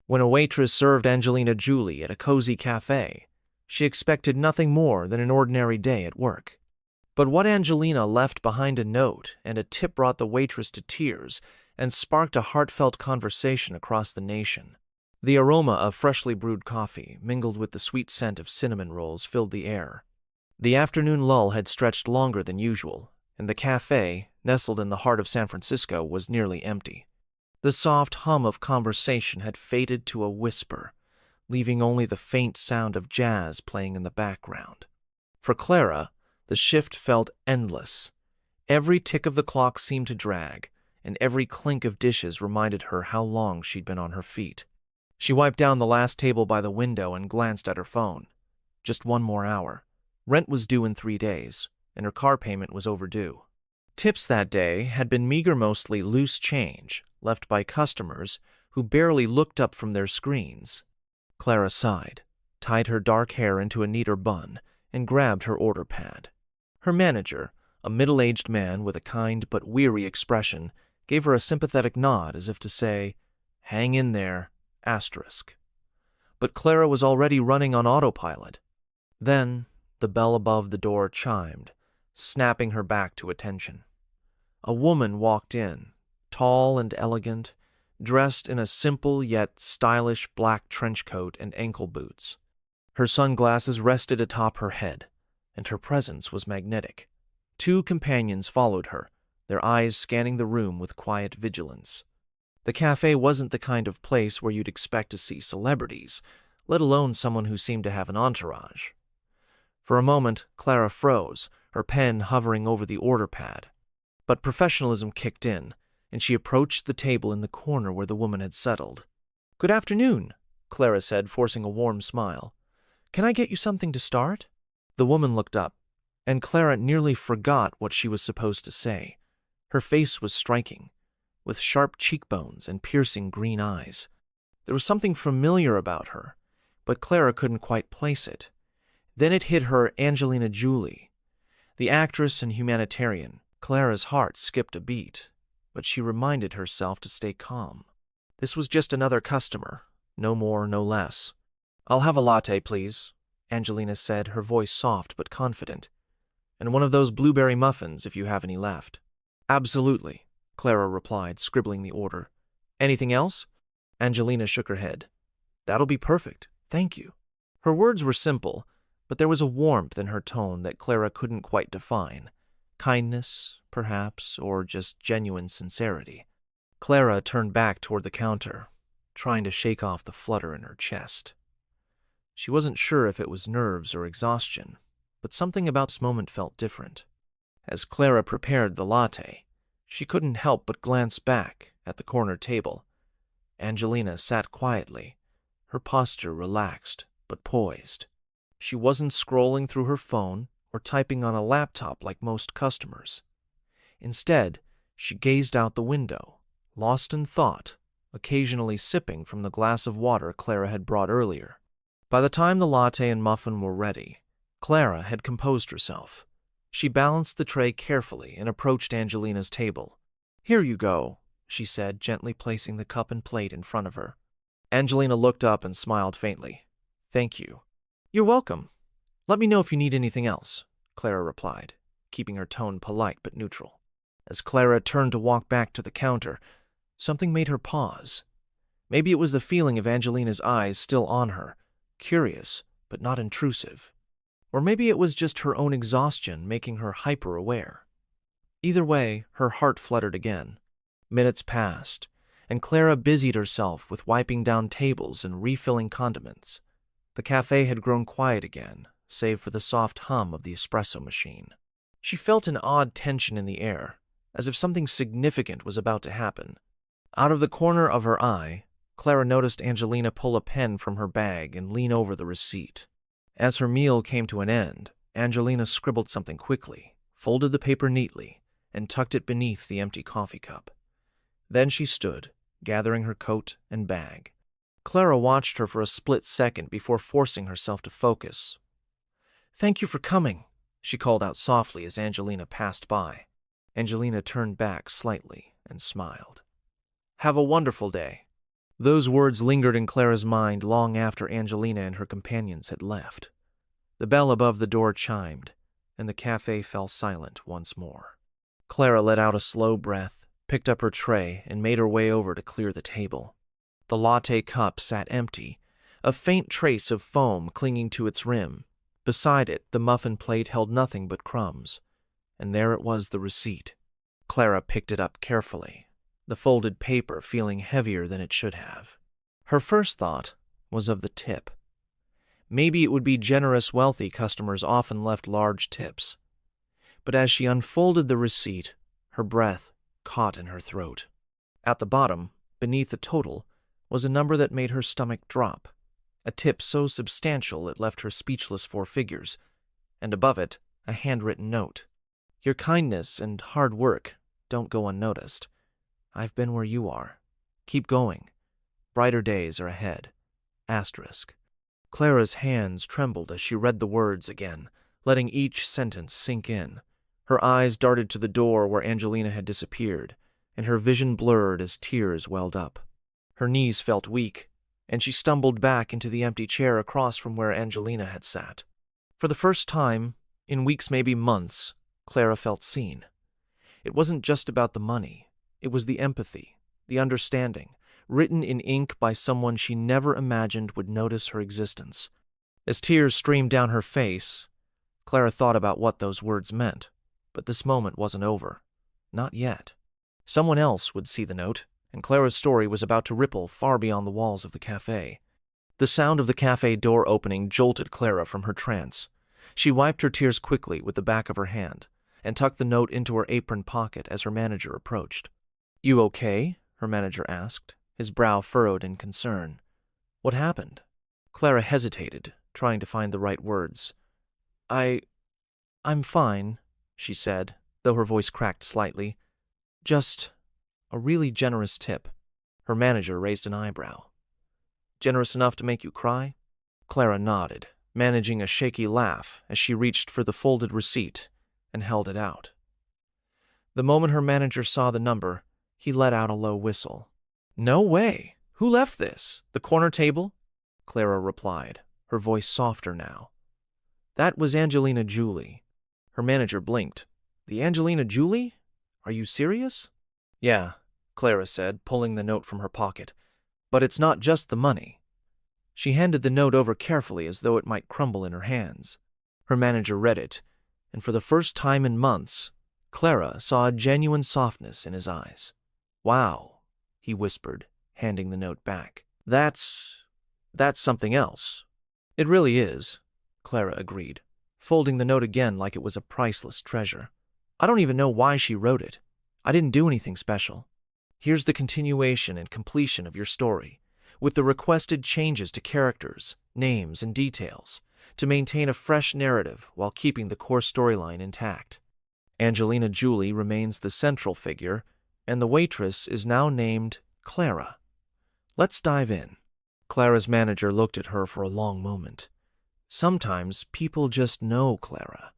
When a waitress served Angelina Jolie at a cozy cafe, she expected nothing more than an ordinary day at work. But what Angelina left behind a note and a tip brought the waitress to tears and sparked a heartfelt conversation across the nation. The aroma of freshly brewed coffee, mingled with the sweet scent of cinnamon rolls, filled the air. The afternoon lull had stretched longer than usual, and the cafe, nestled in the heart of San Francisco, was nearly empty. The soft hum of conversation had faded to a whisper, leaving only the faint sound of jazz playing in the background. For Clara, the shift felt endless. Every tick of the clock seemed to drag, and every clink of dishes reminded her how long she'd been on her feet. She wiped down the last table by the window and glanced at her phone. Just one more hour. Rent was due in 3 days, and her car payment was overdue. Tips that day had been meager, mostly loose change, left by customers who barely looked up from their screens. Clara sighed, tied her dark hair into a neater bun, and grabbed her order pad. Her manager, a middle-aged man with a kind but weary expression, gave her a sympathetic nod as if to say, "Hang in there, asterisk." But Clara was already running on autopilot. Then the bell above the door chimed, snapping her back to attention. A woman walked in, tall and elegant, dressed in a simple yet stylish black trench coat and ankle boots. Her sunglasses rested atop her head, and her presence was magnetic. 2 companions followed her, their eyes scanning the room with quiet vigilance. The cafe wasn't the kind of place where you'd expect to see celebrities, let alone someone who seemed to have an entourage. For a moment, Clara froze, her pen hovering over the order pad. But professionalism kicked in, and she approached the table in the corner where the woman had settled. "Good afternoon," Clara said, forcing a warm smile. "Can I get you something to start?" The woman looked up, and Clara nearly forgot what she was supposed to say. Her face was striking, with sharp cheekbones and piercing green eyes. There was something familiar about her, but Clara couldn't quite place it. Then it hit her: Angelina Jolie. The actress and humanitarian. Clara's heart skipped a beat, but she reminded herself to stay calm. This was just another customer, no more, no less. "I'll have a latte, please," Angelina said, her voice soft but confident. "And one of those blueberry muffins, if you have any left." "Absolutely," Clara replied, scribbling the order. "Anything else?" Angelina shook her head. "That'll be perfect, thank you." Her words were simple, but there was a warmth in her tone that Clara couldn't quite define. Kindness, perhaps, or just genuine sincerity. Clara turned back toward the counter, trying to shake off the flutter in her chest. She wasn't sure if it was nerves or exhaustion, but something about this moment felt different. As Clara prepared the latte, she couldn't help but glance back at the corner table. Angelina sat quietly, her posture relaxed but poised. She wasn't scrolling through her phone or typing on a laptop like most customers. Instead, she gazed out the window, lost in thought, occasionally sipping from the glass of water Clara had brought earlier. By the time the latte and muffin were ready, Clara had composed herself. She balanced the tray carefully and approached Angelina's table. "Here you go," she said, gently placing the cup and plate in front of her. Angelina looked up and smiled faintly. "Thank you." "You're welcome. Let me know if you need anything else," Clara replied, keeping her tone polite but neutral. As Clara turned to walk back to the counter, something made her pause. Maybe it was the feeling of Angelina's eyes still on her, curious but not intrusive. Or maybe it was just her own exhaustion making her hyper-aware. Either way, her heart fluttered again. Minutes passed, and Clara busied herself with wiping down tables and refilling condiments. The cafe had grown quiet again, save for the soft hum of the espresso machine. She felt an odd tension in the air, as if something significant was about to happen. Out of the corner of her eye, Clara noticed Angelina pull a pen from her bag and lean over the receipt. As her meal came to an end, Angelina scribbled something quickly, folded the paper neatly, and tucked it beneath the empty coffee cup. Then she stood, gathering her coat and bag. Clara watched her for a split second before forcing herself to focus. "Thank you for coming," she called out softly as Angelina passed by. Angelina turned back slightly and smiled. "Have a wonderful day." Those words lingered in Clara's mind long after Angelina and her companions had left. The bell above the door chimed, and the cafe fell silent once more. Clara let out a slow breath, picked up her tray, and made her way over to clear the table. The latte cup sat empty, a faint trace of foam clinging to its rim. Beside it, the muffin plate held nothing but crumbs, and there it was, the receipt. Clara picked it up carefully, the folded paper feeling heavier than it should have. Her first thought was of the tip. Maybe it would be generous, wealthy customers often left large tips. But as she unfolded the receipt, her breath caught in her throat. At the bottom, beneath the total, was a number that made her stomach drop, a tip so substantial it left her speechless 4 figures, and above it, a handwritten note. Your kindness and hard work don't go unnoticed. I've been where you are. Keep going. Brighter days are ahead. Asterisk. Clara's hands trembled as she read the words again, letting each sentence sink in. Her eyes darted to the door where Angelina had disappeared, and her vision blurred as tears welled up. Her knees felt weak, and she stumbled back into the empty chair across from where Angelina had sat. For the first time, in weeks, maybe months, Clara felt seen. It wasn't just about the money. It was the empathy, the understanding, written in ink by someone she never imagined would notice her existence. As tears streamed down her face, Clara thought about what those words meant. But this moment wasn't over. Not yet. Someone else would see the note, and Clara's story was about to ripple far beyond the walls of the cafe. The sound of the cafe door opening jolted Clara from her trance. She wiped her tears quickly with the back of her hand, and tucked the note into her apron pocket as her manager approached. You okay? Her manager asked, his brow furrowed in concern. What happened? Clara hesitated, trying to find the right words. I'm fine, she said, though her voice cracked slightly. Just a really generous tip. Her manager raised an eyebrow. Generous enough to make you cry? Clara nodded, managing a shaky laugh as she reached for the folded receipt and held it out. The moment her manager saw the number, he let out a low whistle. No way! Who left this? The corner table? Clara replied, her voice softer now. That was Angelina Jolie. Her manager blinked. The Angelina Jolie? Are you serious? Yeah, Clara said, pulling the note from her pocket. But it's not just the money. She handed the note over carefully as though it might crumble in her hands. Her manager read it, and for the first time in months, Clara saw a genuine softness in his eyes. Wow, he whispered, handing the note back. That's something else. It really is, Clara agreed, folding the note again like it was a priceless treasure. I don't even know why she wrote it. I didn't do anything special. Here's the continuation and completion of your story, with the requested changes to characters, names, and details, to maintain a fresh narrative while keeping the core storyline intact. Angelina Jolie remains the central figure, and the waitress is now named Clara. Let's dive in. Clara's manager looked at her for a long moment. Sometimes people just know, Clara.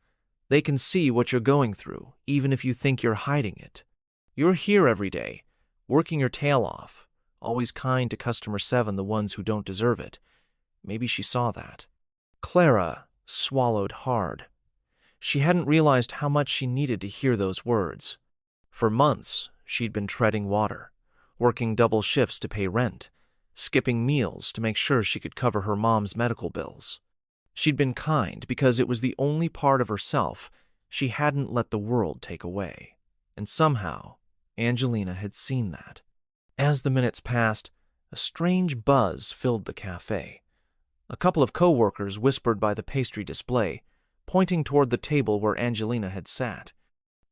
They can see what you're going through, even if you think you're hiding it. You're here every day, working your tail off, always kind to customer 7, the ones who don't deserve it. Maybe she saw that. Clara swallowed hard. She hadn't realized how much she needed to hear those words. For months, she'd been treading water, working double shifts to pay rent, skipping meals to make sure she could cover her mom's medical bills. She'd been kind because it was the only part of herself she hadn't let the world take away. And somehow, Angelina had seen that. As the minutes passed, a strange buzz filled the cafe. A couple of co-workers whispered by the pastry display, pointing toward the table where Angelina had sat.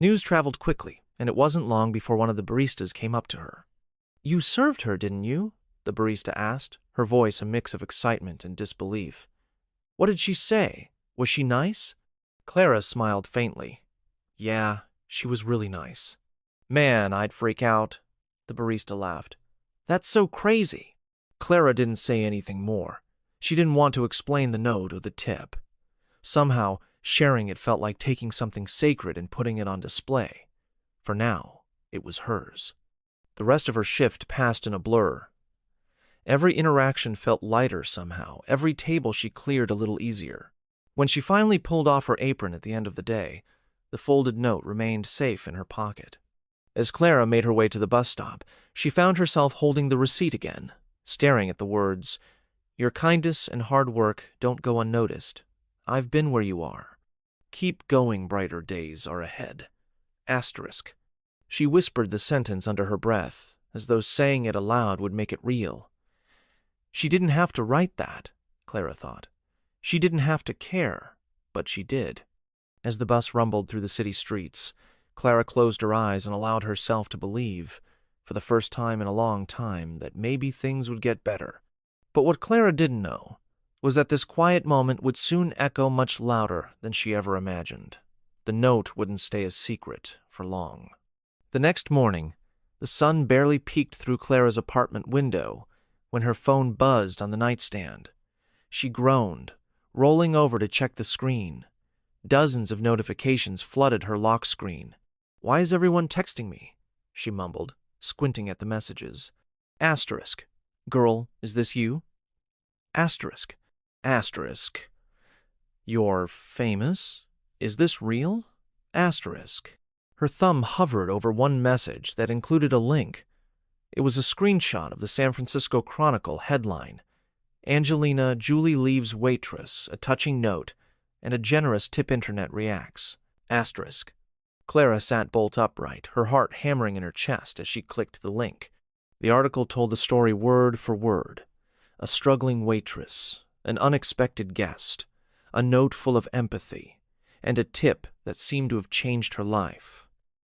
News traveled quickly, and it wasn't long before one of the baristas came up to her. You served her, didn't you? The barista asked, her voice a mix of excitement and disbelief. What did she say? Was she nice? Clara smiled faintly. Yeah, she was really nice. Man, I'd freak out, the barista laughed. That's so crazy. Clara didn't say anything more. She didn't want to explain the note or the tip. Somehow, sharing it felt like taking something sacred and putting it on display. For now, it was hers. The rest of her shift passed in a blur. Every interaction felt lighter somehow, every table she cleared a little easier. When she finally pulled off her apron at the end of the day, the folded note remained safe in her pocket. As Clara made her way to the bus stop, she found herself holding the receipt again, staring at the words, "Your kindness and hard work don't go unnoticed. I've been where you are. Keep going, brighter days are ahead." Asterisk. She whispered the sentence under her breath, as though saying it aloud would make it real. She didn't have to write that, Clara thought. She didn't have to care, but she did. As the bus rumbled through the city streets, Clara closed her eyes and allowed herself to believe, for the first time in a long time, that maybe things would get better. But what Clara didn't know was that this quiet moment would soon echo much louder than she ever imagined. The note wouldn't stay a secret for long. The next morning, the sun barely peeked through Clara's apartment window when her phone buzzed on the nightstand. She groaned, rolling over to check the screen. Dozens of notifications flooded her lock screen. "Why is everyone texting me?" she mumbled, squinting at the messages. Asterisk. "Girl, is this you?" Asterisk. Asterisk. "You're famous? Is this real?" Asterisk. Her thumb hovered over one message that included a link. It was a screenshot of the San Francisco Chronicle headline, "Angelina Jolie leaves Waitress, a touching note, and a generous tip internet reacts." Asterisk. Clara sat bolt upright, her heart hammering in her chest as she clicked the link. The article told the story word for word. A struggling waitress, an unexpected guest, a note full of empathy, and a tip that seemed to have changed her life.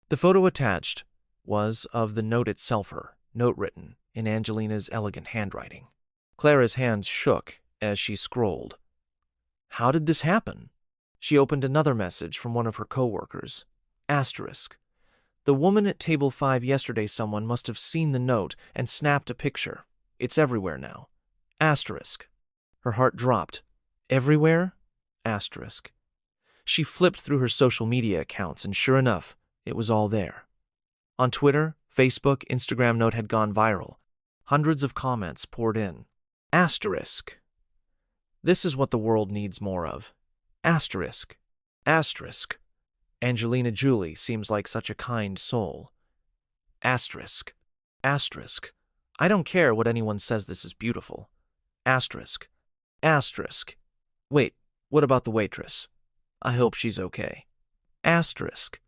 The photo attached was of the note itself, her note written in Angelina's elegant handwriting. Clara's hands shook as she scrolled. How did this happen? She opened another message from one of her coworkers. Asterisk. The woman at table 5 yesterday, someone must have seen the note and snapped a picture. It's everywhere now. Asterisk. Her heart dropped. Everywhere? Asterisk. She flipped through her social media accounts, and sure enough, it was all there. On Twitter, Facebook, Instagram, note had gone viral. Hundreds of comments poured in. Asterisk. This is what the world needs more of. Asterisk. Asterisk. Angelina Jolie seems like such a kind soul. Asterisk. Asterisk. I don't care what anyone says, this is beautiful. Asterisk. Asterisk. Wait, what about the waitress? I hope she's okay. Asterisk.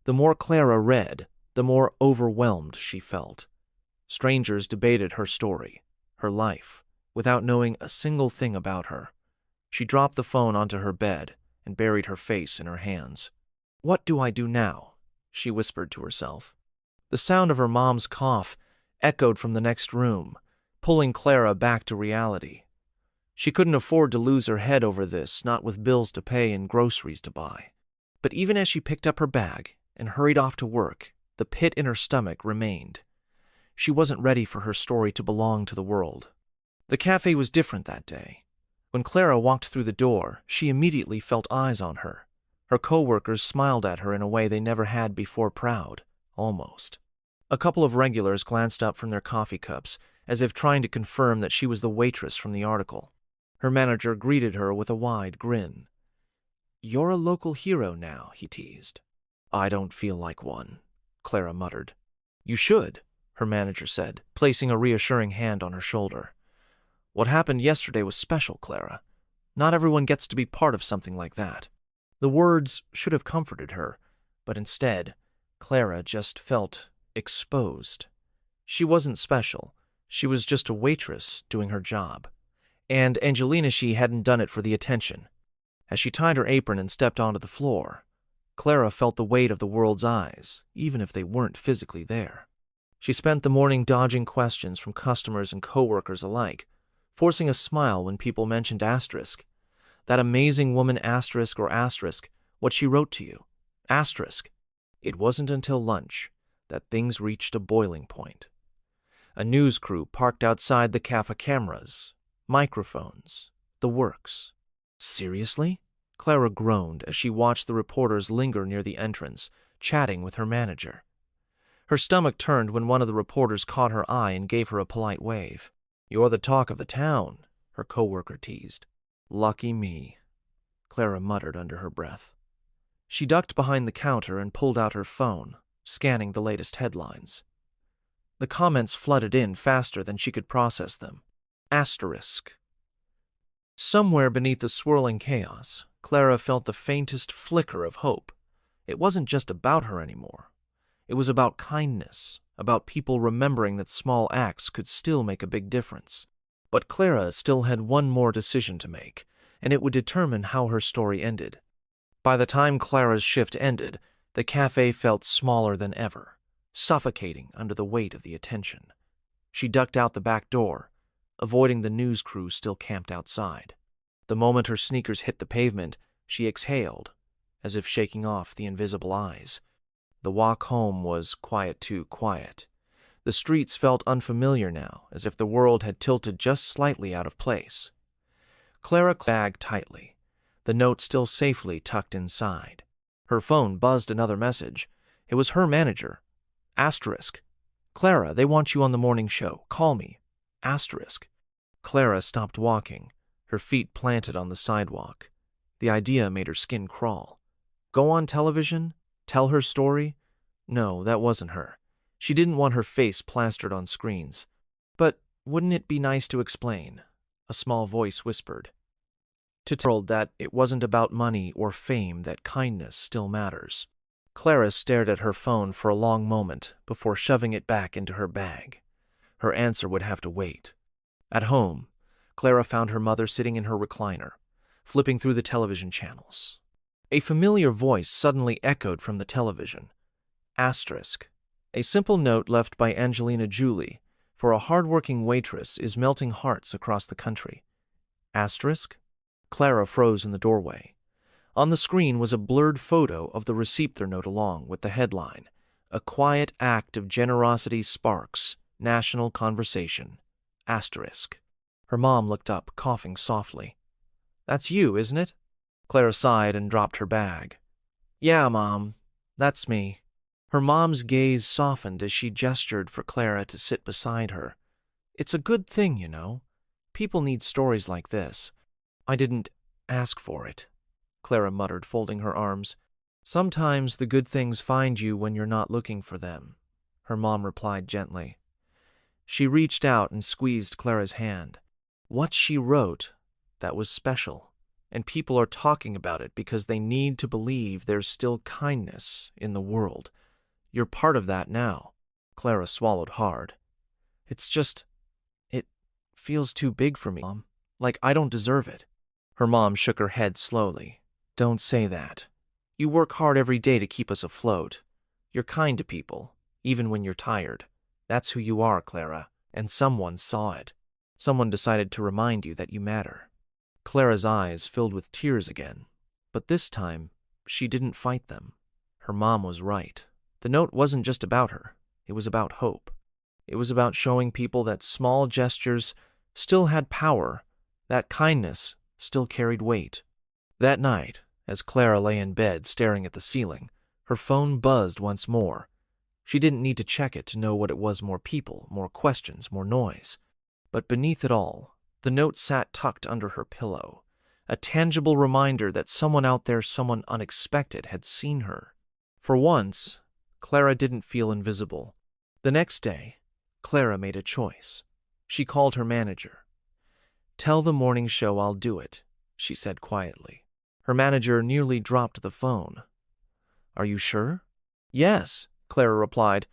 The more Clara read, the more overwhelmed she felt. Strangers debated her story, her life, without knowing a single thing about her. She dropped the phone onto her bed and buried her face in her hands. What do I do now? She whispered to herself. The sound of her mom's cough echoed from the next room, pulling Clara back to reality. She couldn't afford to lose her head over this, not with bills to pay and groceries to buy. But even as she picked up her bag and hurried off to work, the pit in her stomach remained. She wasn't ready for her story to belong to the world. The cafe was different that day. When Clara walked through the door, she immediately felt eyes on her. Her coworkers smiled at her in a way they never had before, proud, almost. A couple of regulars glanced up from their coffee cups, as if trying to confirm that she was the waitress from the article. Her manager greeted her with a wide grin. You're a local hero now, he teased. I don't feel like one, Clara muttered. You should, her manager said, placing a reassuring hand on her shoulder. What happened yesterday was special, Clara. Not everyone gets to be part of something like that. The words should have comforted her, but instead, Clara just felt exposed. She wasn't special. She was just a waitress doing her job. And Angelina, she hadn't done it for the attention. As she tied her apron and stepped onto the floor, Clara felt the weight of the world's eyes, even if they weren't physically there. She spent the morning dodging questions from customers and coworkers alike, forcing a smile when people mentioned asterisk. That amazing woman asterisk or asterisk, what she wrote to you. Asterisk. It wasn't until lunch that things reached a boiling point. A news crew parked outside the cafe, cameras, microphones, the works. Seriously? Clara groaned as she watched the reporters linger near the entrance, chatting with her manager. Her stomach turned when one of the reporters caught her eye and gave her a polite wave. You're the talk of the town, her coworker teased. Lucky me, Clara muttered under her breath. She ducked behind the counter and pulled out her phone, scanning the latest headlines. The comments flooded in faster than she could process them. Asterisk. Somewhere beneath the swirling chaos, Clara felt the faintest flicker of hope. It wasn't just about her anymore. It was about kindness, about people remembering that small acts could still make a big difference. But Clara still had one more decision to make, and it would determine how her story ended. By the time Clara's shift ended, the cafe felt smaller than ever, suffocating under the weight of the attention. She ducked out the back door, avoiding the news crew still camped outside. The moment her sneakers hit the pavement, she exhaled, as if shaking off the invisible eyes. The walk home was quiet too quiet. The streets felt unfamiliar now, as if the world had tilted just slightly out of place. Clara bagged tightly, the note still safely tucked inside. Her phone buzzed another message. It was her manager. Asterisk. Clara, they want you on the morning show. Call me. Asterisk. Clara stopped walking, her feet planted on the sidewalk. The idea made her skin crawl. Go on television? Tell her story? No, that wasn't her. She didn't want her face plastered on screens. But wouldn't it be nice to explain? A small voice whispered. To tell the world that it wasn't about money or fame, that kindness still matters. Clara stared at her phone for a long moment before shoving it back into her bag. Her answer would have to wait. At home, Clara found her mother sitting in her recliner, flipping through the television channels. A familiar voice suddenly echoed from the television. Asterisk. A simple note left by Angelina Jolie for a hardworking waitress is melting hearts across the country. Asterisk. Clara froze in the doorway. On the screen was a blurred photo of the receipt note along with the headline, A Quiet Act of Generosity Sparks National Conversation. Asterisk. Her mom looked up, coughing softly. That's you, isn't it? Clara sighed and dropped her bag. Yeah, Mom, that's me. Her mom's gaze softened as she gestured for Clara to sit beside her. It's a good thing, you know. People need stories like this. I didn't ask for it, Clara muttered, folding her arms. Sometimes the good things find you when you're not looking for them, her mom replied gently. She reached out and squeezed Clara's hand. What she wrote, that was special, and people are talking about it because they need to believe there's still kindness in the world. You're part of that now. Clara swallowed hard. It feels too big for me, Mom. Like I don't deserve it. Her mom shook her head slowly. Don't say that. You work hard every day to keep us afloat. You're kind to people, even when you're tired. That's who you are, Clara, and someone saw it. Someone decided to remind you that you matter. Clara's eyes filled with tears again, but this time she didn't fight them. Her mom was right. The note wasn't just about her. It was about hope. It was about showing people that small gestures still had power, that kindness still carried weight. That night, as Clara lay in bed staring at the ceiling, her phone buzzed once more. She didn't need to check it to know what it was: more people, more questions, more noise. But beneath it all, the note sat tucked under her pillow, a tangible reminder that someone out there, someone unexpected, had seen her. For once, Clara didn't feel invisible. The next day, Clara made a choice. She called her manager. Tell the morning show I'll do it, she said quietly. Her manager nearly dropped the phone. Are you sure? Yes, Clara replied,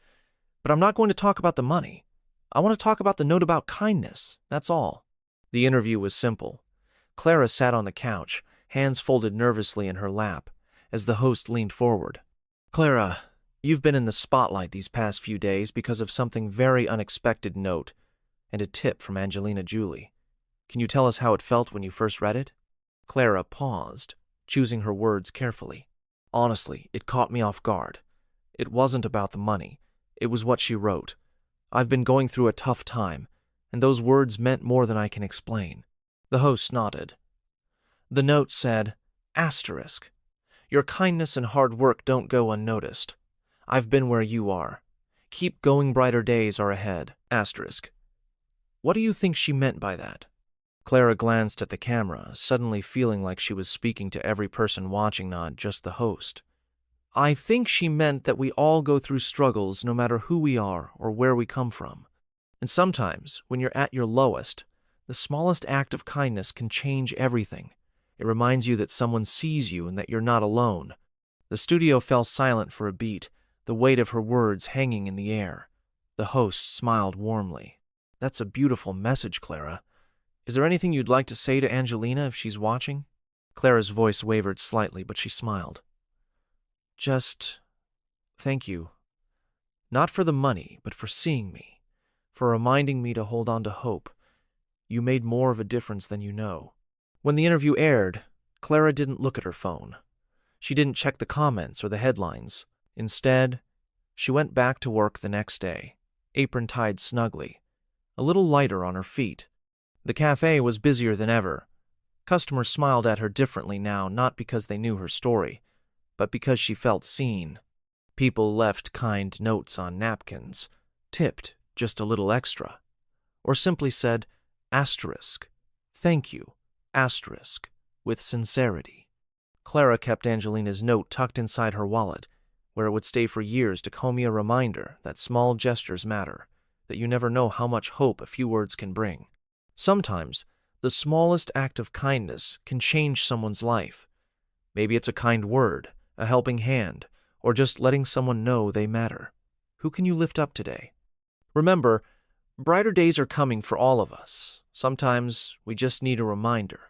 but I'm not going to talk about the money. I want to talk about the note about kindness, that's all. The interview was simple. Clara sat on the couch, hands folded nervously in her lap, as the host leaned forward. Clara, you've been in the spotlight these past few days because of something very unexpected note and a tip from Angelina Jolie. Can you tell us how it felt when you first read it? Clara paused, choosing her words carefully. Honestly, it caught me off guard. It wasn't about the money. It was what she wrote. I've been going through a tough time, and those words meant more than I can explain. The host nodded. The note said, Asterisk. Your kindness and hard work don't go unnoticed. I've been where you are. Keep going, brighter days are ahead. Asterisk. What do you think she meant by that? Clara glanced at the camera, suddenly feeling like she was speaking to every person watching, not just the host. I think she meant that we all go through struggles no matter who we are or where we come from. And sometimes, when you're at your lowest, the smallest act of kindness can change everything. It reminds you that someone sees you and that you're not alone. The studio fell silent for a beat, the weight of her words hanging in the air. The host smiled warmly. That's a beautiful message, Clara. Is there anything you'd like to say to Angelina if she's watching? Clara's voice wavered slightly, but she smiled. Just thank you. Not for the money, but for seeing me, for reminding me to hold on to hope. You made more of a difference than you know. When the interview aired, Clara didn't look at her phone. She didn't check the comments or the headlines. Instead, she went back to work the next day, apron tied snugly, a little lighter on her feet. The cafe was busier than ever. Customers smiled at her differently now, not because they knew her story, but because she felt seen. People left kind notes on napkins, tipped just a little extra, or simply said, asterisk, thank you, asterisk, with sincerity. Clara kept Angelina's note tucked inside her wallet, where it would stay for years to call me a reminder that small gestures matter, that you never know how much hope a few words can bring. Sometimes, the smallest act of kindness can change someone's life. Maybe it's a kind word, a helping hand, or just letting someone know they matter. Who can you lift up today? Remember, brighter days are coming for all of us. Sometimes we just need a reminder.